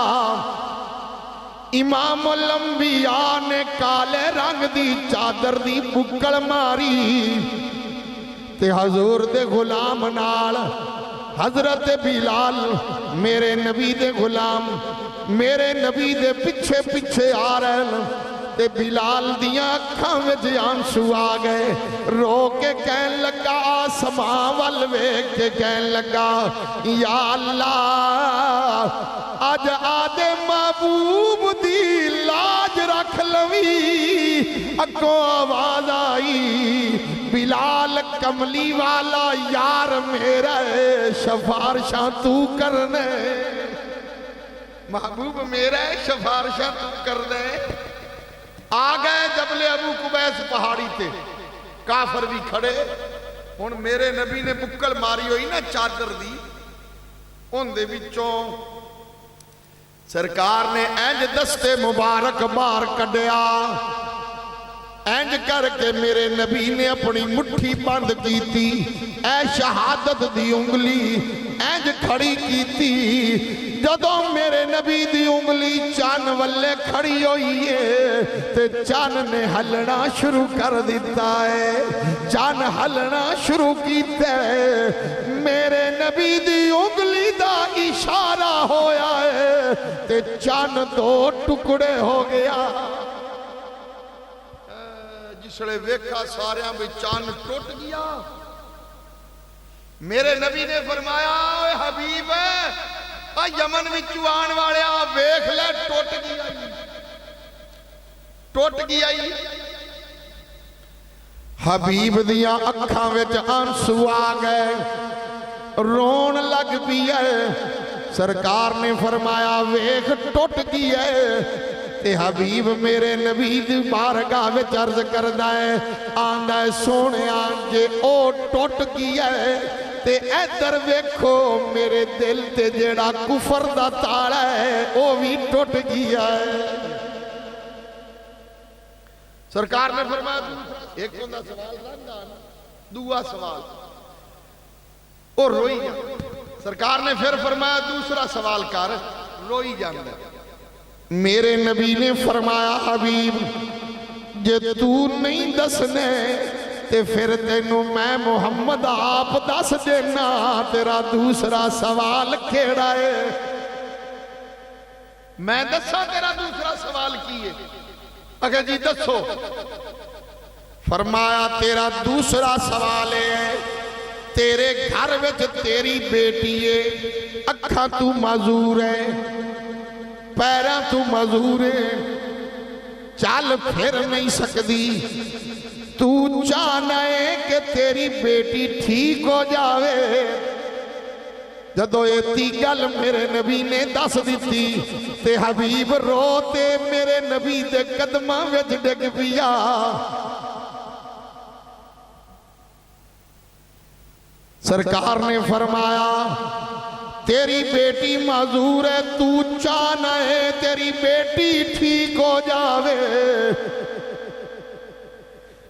امام الانبیاء نے کالے رنگ دی چادر دی بکڑ ماری تے حضور دے غلام نال حضرت بلال میرے نبی دے غلام میرے نبی دے پیچھے پیچھے آ رہے ہیں تے بلال دیاں اکھاں وچ آنسو آ گئے، رو کے کہن لگا آسمان ول ویکھ کے کہن لگا یا اللہ اج آدے محبوب دی لاج رکھ لوی۔ اگوں آواز آئی بلال کملی والا یار میرا سفارشاں تو کرنے، محبوب میرا سفارشاں تو کر دے۔ آ گئے جبل ابو قبیس پہاڑی تے، کافر بھی کھڑے۔ ہن میرے نبی نے بکل ماری ہوئی نا چادر دی، ان دے وچوں سرکار نے اینج دستے مبارک بار کڈیا، اینج کر کے میرے نبی نے اپنی مٹھی بند کی تھی، اے شہادت دی انگلی اینج کھڑی کی تھی۔ جدوں میرے نبی دی انگلی چان والے کھڑی ہوئی ہے تے چان نے ہلنا شروع کر دیتا ہے، چان ہلنا شروع کیتا ہے۔ میرے نبی دی انگلی دا اشارہ ہویا ہے تے چان دو ٹکڑے ہو گیا۔ جسڑے ویکھا ساریاں بھی چان ٹوٹ گیا۔ میرے نبی نے فرمایا اے حبیب یمن وچوں آن والے ویکھ لے ٹوٹ گیا ہی، ٹوٹ گیا ہی۔ حبیب دیاں اکھاں وچ آنسو آ گئے، رون لگ پئی ہے۔ سرکار نے فرمایا ویکھ ٹوٹ گیا ہے تے حبیب میرے نبی دی بارگاہ وچ عرض کردا ہے، آندا ہے سونیا جے او ٹوٹ گیا ہے تے ادھر ویکھو میرے دل تے جیڑا کفر دا تالا ہے او بھی ٹوٹ گیا ہے۔ سرکار نے فرمایا ایک ہوندا سوال رہندا دوسرا سوال او روئی جا۔ سرکار نے پھر فرمایا دوسرا سوال کر، روئی جاندا۔ میرے نبی نے فرمایا حبیب جے تو نہیں دسنے تے پھر تینوں میں محمد آپ دس دینا تیرا دوسرا سوال کیڑا ہے۔ میں دسا تیرا دوسرا سوال کی ہے؟ اگر جی دسو۔ فرمایا تیرا دوسرا سوال ہے تیرے گھر وچ تیری بیٹی ہے، اکھاں تو معذور ہے، پیراں تو معذور ہے، چل پھر نہیں سکدی، تو چاہنا ہے کہ تیری بیٹی ٹھیک ہو جاوے۔ جدو ایتی گل میرے نبی نے دس دیتی تے حبیب رو تے میرے نبی دے قدماں وچ ڈگ پیا۔ سرکار نے فرمایا تیری بیٹی معذور ہے، تو چاہنا ہے تیری بیٹی ٹھیک ہو جاوے۔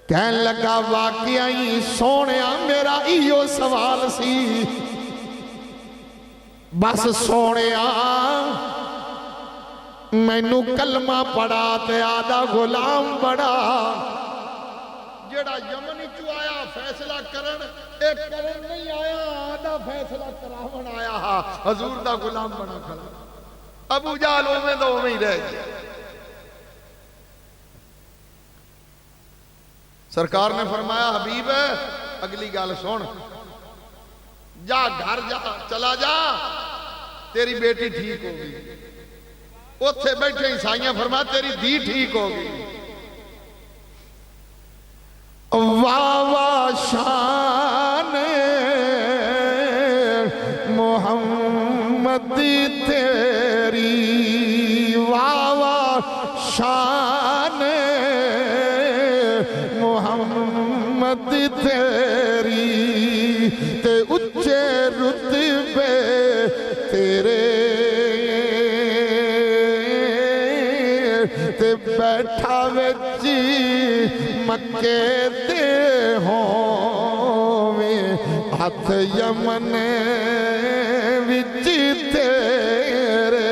کہن لگا واقعی سونیا میرا ایو سوال سی، بس سونیا مینو کلمہ پڑھا تے آدھا غلام بڑا جڑا یمن چو آیا فیصلہ کرن ایک کرن نہیں آیا آدھا فیصلہ کراون آیا حضور دا غلام بنا کھڑا ابو جہل اوویں دا اوویں ہی رہ گیا سرکار نے فرمایا حبیب اگلی گل سن جا گھر جا چلا جا تیری بیٹی ٹھیک ہوگی اوتھے بیٹھے عیسائیاں فرمایا تیری دی ٹھیک ہوگی واہ شان محمد تیری واہ شان محمد تیری تے اچھے رتبے تیرے تے بیٹھا وچی مکے دے ہوویں ہاتھ یمن وچ تیرے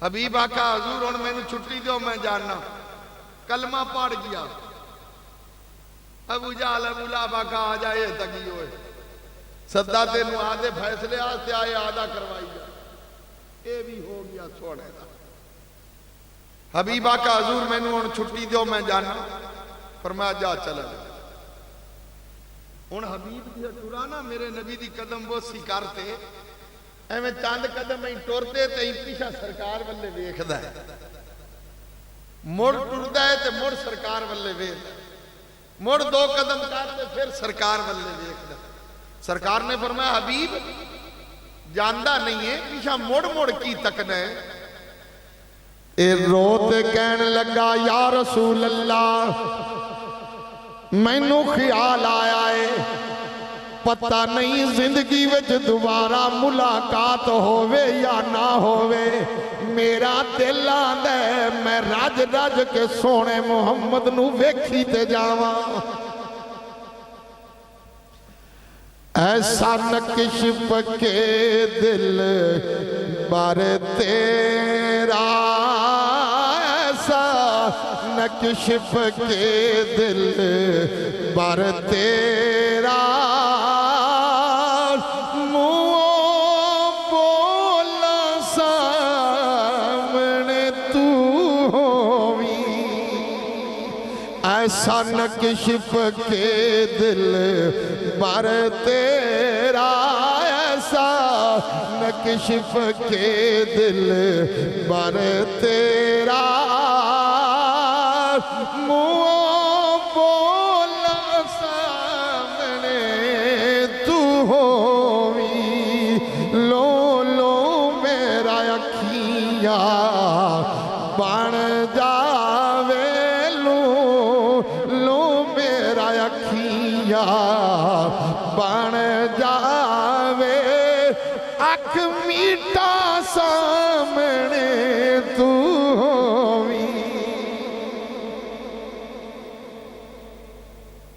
حبیب آقا حضور ہن مینوں چھٹی دیو میں جاننا کلمہ پڑھ گیا ابو جہل ابو لہب آقا آ جائے تگی ہوئے سدا تینوں آدھے فیصلے آتے آئے آدھا کروائی جائے اے بھی ہو گیا چھوڑے دا حبیب آقا حضور میں نے ان چھٹی دیو میں جانا فرمایا جا چلا ان حبیب دیا ٹورانا میرے نبی دی قدم بوسی کرتے ایویں چاند قدم میں ٹورتے تے ہی پیچھا سرکار والے ویکھدا ہے مڑ ٹردا ہے تے مڑ سرکار والے ویکھدا ہے مڑ دو قدم کرتے پھر سرکار والے ویکھدا ہے سرکار نے فرمایا حبیب جاندہ نہیں ہے پیچھا مڑ مڑ کی تکنا ہے اے روتے کہنے لگا یا رسول اللہ مینوں خیال آیا ہے پتہ نہیں زندگی وچ دوبارہ ملاقات ہووے یا نہ ہووے میرا دل آندا ہے میں رج رج کے سونے محمد نو ویکھی تے جاواں ایسا نقش پکے دل بار تیرا ایسا نقش پکے دل بار تیرا منہ بولا سامنے تو ہوویں ایسا نقش پکے دل بار تیرا ایسا نقش پکے دل بار تیرا منہ بولا سامنے تو ہوویں لو لو میرا اکھیاں بن جاوے لو لو میرا اکھیاں بن جاوے اکھ میٹا سامنے تو ہوویں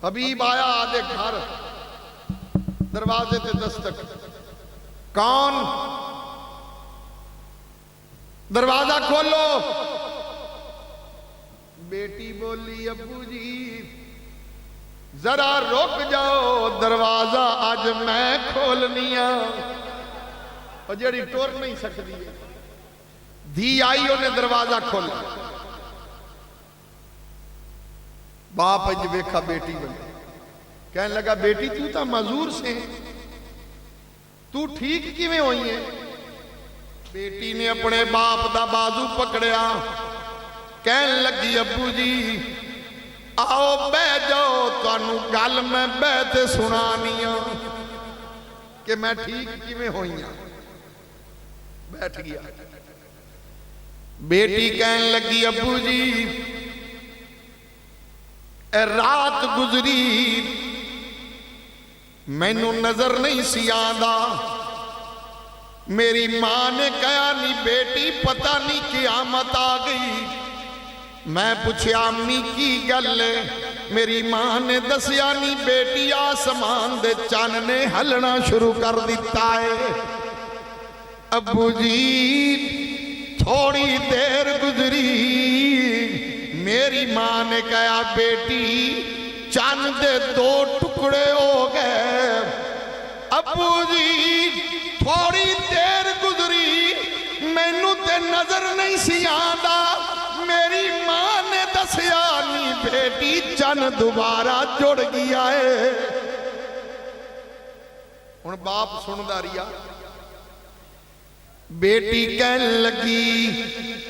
حبیب آیا آدھے گھر دروازے تے دستک کون دروازہ کھولو بیٹی بولی ابو جی ذرا رک جاؤ دروازہ آج میں کھولنیا اور جڑی ٹور نہیں سکتی ہے دھی آئی انہیں دروازہ کھولا باپ اج ویکھا بیٹی بنے کہنے لگا بیٹی تو تا معذور سے تو ٹھیک کیویں ہوئی ہے بیٹی نے اپنے باپ دا بازو پکڑیا کہنے لگی ابو جی آؤ بہ جاؤ تانوں گل میں بہتے سنانی ہوں کہ میں ٹھیک کیویں ہوئی ہوں بیٹھ گیا بیٹی کہنے لگی ابو جی اے رات گزری مینوں نظر نہیں سی آندا میری ماں نے کہا نہیں بیٹی پتہ نہیں قیامت آ گئی میں پوچھیا امی کی گل ہے میری ماں نے دسیا نہیں بیٹی آسمان دے چن نے ہلنا شروع کر دیتا ہے۔ ابو جی تھوڑی دیر گزری، میری ماں نے کہا بیٹی چن دے 2 ٹکڑے ہو گئے۔ ابو جی تھوڑی دیر گزری، مینوں تے نظر نہیں سی آندا، میری ماں نے دسیا نہیں بیٹی چن دوبارہ جڑ گیا ہے۔ ہن باپ سندا رہیا، بیٹی کہن لگی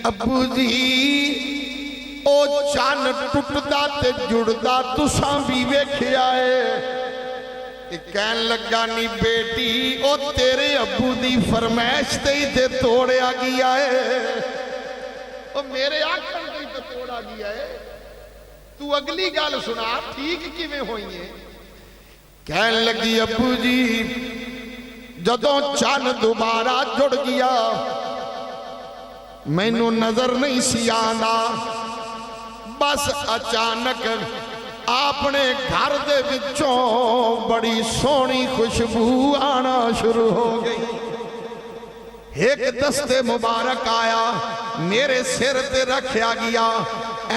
ابو جی او چن ٹٹدا تے جڑدا تساں بھی ویکھیا ہے۔ کہن لگا نہیں بیٹی او تیرے ابو دی فرمائش تے ہی تے توڑیا گیا ہے، او میرے آکھن تے ہی تے توڑا گیا ہے، تو اگلی گل سنا ٹھیک کیویں ہوئی ہے؟ کہن لگی ابو جی جدوں چن دوبارہ جڑ گیا مینوں نظر نہیں سی آنا، بس اچانک اپنے گھر دے وچوں بڑی سونی خوشبو آنا شروع ہو گئی۔ ایک دستے مبارک آیا میرے سر تے رکھیا گیا،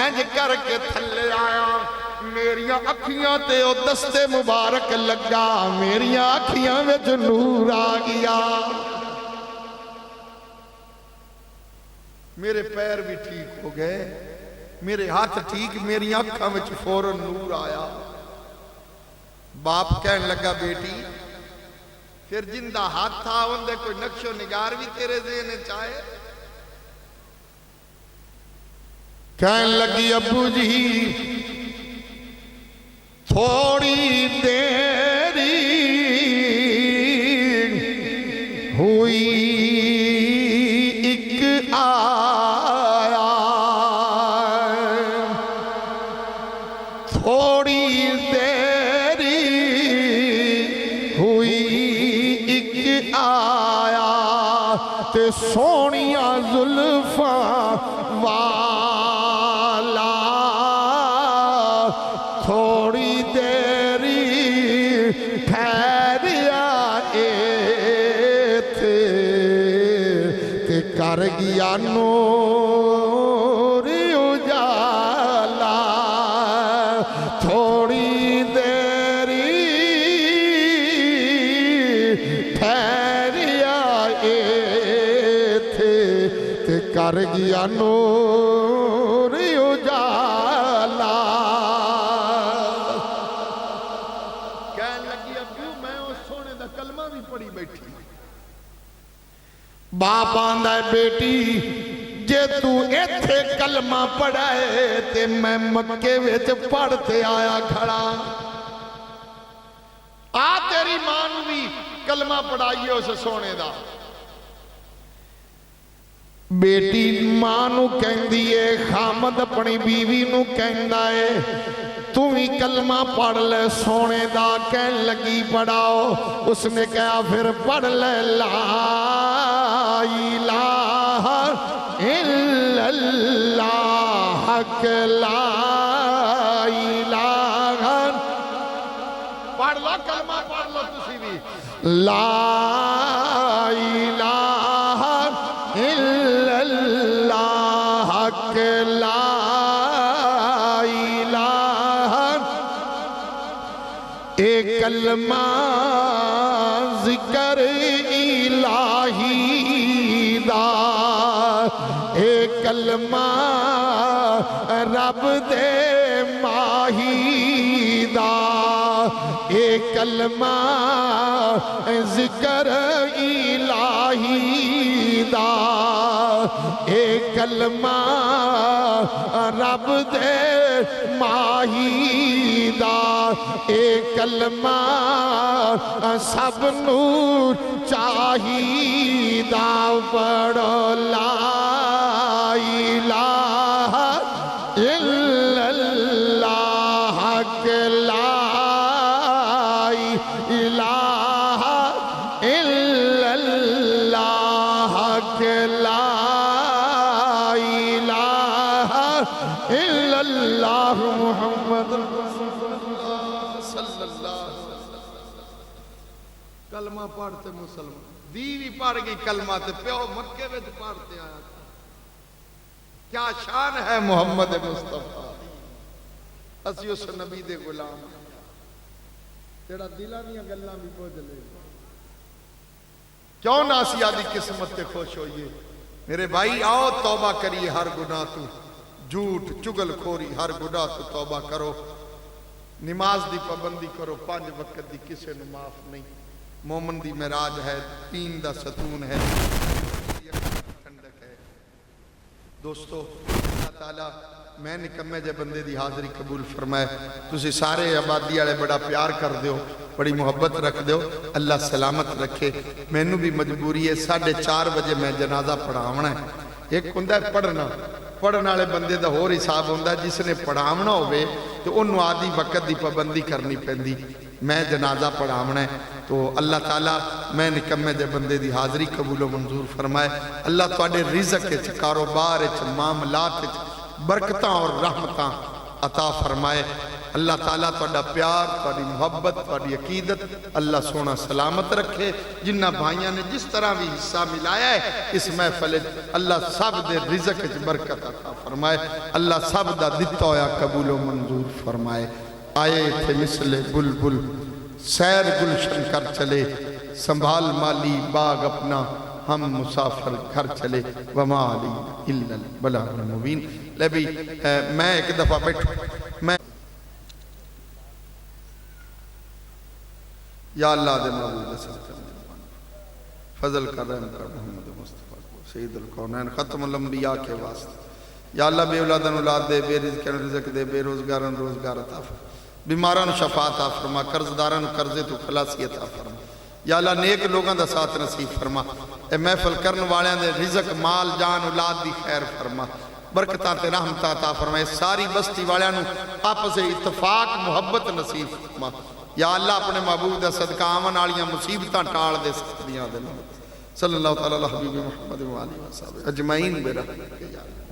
انج کر کے تھلے آیا، میریاں اکھیاں تے او دستے مبارک لگا، میریاں اکھیاں وچ نور آ گیا، میرے پیر بھی ٹھیک ہو گئے، میرے ہاتھ ٹھیک، میری آنکھاں وچ فوراً نور آیا۔ باپ کہنے لگا بیٹی پھر جندہ ہاتھ تھا اندے کوئی نقش و نگار بھی تیرے ذہن چاہے؟ کہنے لگی ابو جی تھوڑی دیری ہوئی ایک آیا، تھوڑی دیری ہوئی ایک آیا تے سونیاں زلفاں والا، تھوڑی دیری ٹھہریا ایتھے تے کر گیا نور اجالا، تھوڑی دیری ٹھہریا ایتھے تے کر گیا نور اجالا۔ کہنے لگی ابو میں اس سونے دا کلمہ بھی پڑھی بیٹھی، باپ آندا ہے بیٹی جے تو ایتھے کلمہ پڑھائے تے میں مکے وچ پڑھتے آیا کھڑا، آ تیری ماں نوں بھی کلمہ پڑھائیے اس سونے دا۔ بیٹی ماں نوں کہندی ہے، خامد اپنی بیوی نوں کہندا ہے تو ہی کلمہ پڑھ لے سونے دا، کہن لگی پڑھاؤ، اس نے کہا پھر پڑھ لے لا الہ الا اللہ، حق لا الہ، پڑھ لو کلمہ پڑھ لو تسی بھی، لا الہ الا اللہ، حق لا ایک کلمہ ذکر الہی دا، ایک کلمہ رب دے ماہی دا، ایک کلمہ ذکر الہی دا، ایک کلمہ رب دے ماہی دا، ایک کلمہ سب نور چاہی دا، پڑھو لا الہ الا اللہ، حق لا الہ الا اللہ، حق لا الہ الا اللہ محمد صلی اللہ علیہ وسلم۔ کلمہ پڑھتے مسلمان، دیوی پڑھ گئی کلمہ تے پیو مکے وچ پڑھتے آیا۔ کیا شان ہے محمد مصطفیٰ، اسی اس نبی دے غلام تیرا دلاں دیاں گلاں بھی پوجھ لے۔ کیوں نہ اسی آدھی قسمت تے خوش ہوئیے؟ میرے بھائی آؤ توبہ کریے ہر گناہ تو، جھوٹ چگل خوری ہر گناہ تو توبہ کرو، نماز دی پابندی کرو، 5 وقت دی کسے نو معاف نہیں، مومن دی معراج ہے، دین دا ستون ہے، ٹھنڈک ہے۔ دوستو اللہ تعالیٰ میں نکمے جے بندے دی حاضری قبول فرمائے، تسی سارے آبادی والے بڑا پیار کر دیو، بڑی محبت رکھ دیو، اللہ سلامت رکھے۔ میں نو بھی مجبوری ہے 4:30 بجے میں جنازہ پڑھاونا ہے۔ ایک ہوندہ ہے پڑھنا، پڑھنا والے بندے دا ہور حساب ہوندہ ہے، جس نے پڑھاونا ہوئے تو انہوں آدھی وقت دی پابندی کرنی پیندی۔ میں جنازہ پڑھاونا ہے تو اللہ تعالیٰ میں نکمے جے بندے دی حاضری قبول و منظور فرمائے۔ اللہ تواڈے رزق وچ، کاروبار وچ، معاملات وچ برکتاں اور رحمتاں عطا فرمائے۔ اللہ تعالیٰ تواڈا پیار، تواڈی محبت، تواڈی عقیدت اللہ سونا سلامت رکھے۔ جنہ بھائیاں نے جس طرح بھی حصہ ملایا ہے اس محفل، اللہ سب دے رزق وچ برکت عطا فرمائے، اللہ سب دا دتا ہویا قبول و منظور فرمائے۔ آئے تھے مثل بلبل سیر گلشن کر چلے، سنبھال مالی باغ اپنا ہم مسافر گھر چلے، وما علینا الا البلاغ المبین۔ لے بھی میں ایک دفعہ بیٹھوں، میں یا اللہ دے معبود صدقہ فضل کر رحم کر محمد مصطفیٰ کو سید القونین ختم الانبیاء کے واسطے۔ یا اللہ بے اولادن اولاد دے، بے رزقن رزق دے، بے روزگارن روزگار عطا فرما، بیماران شفا عطا فرما، قرضداران قرضے تو خلاصی عطا فرما۔ یا اللہ نیک لوگاں دا ساتھ نصیب فرما، اے محفل کرن والیاں دے رزق مال جان اولاد دی خیر فرما، برکتاں تے رحمتاں عطا فرما، ساری بستی والیاں نو آپس اتفاق محبت نصیب فرما۔ یا اللہ اپنے محبوب دا صدقہ آمن والیاں مصیبتاں ٹال دے سکتیاں دے۔ صلی اللہ تعالیٰ علیہ حبیب محمد و آلہ و صحبہ اجمعین برحمتک یا اللہ۔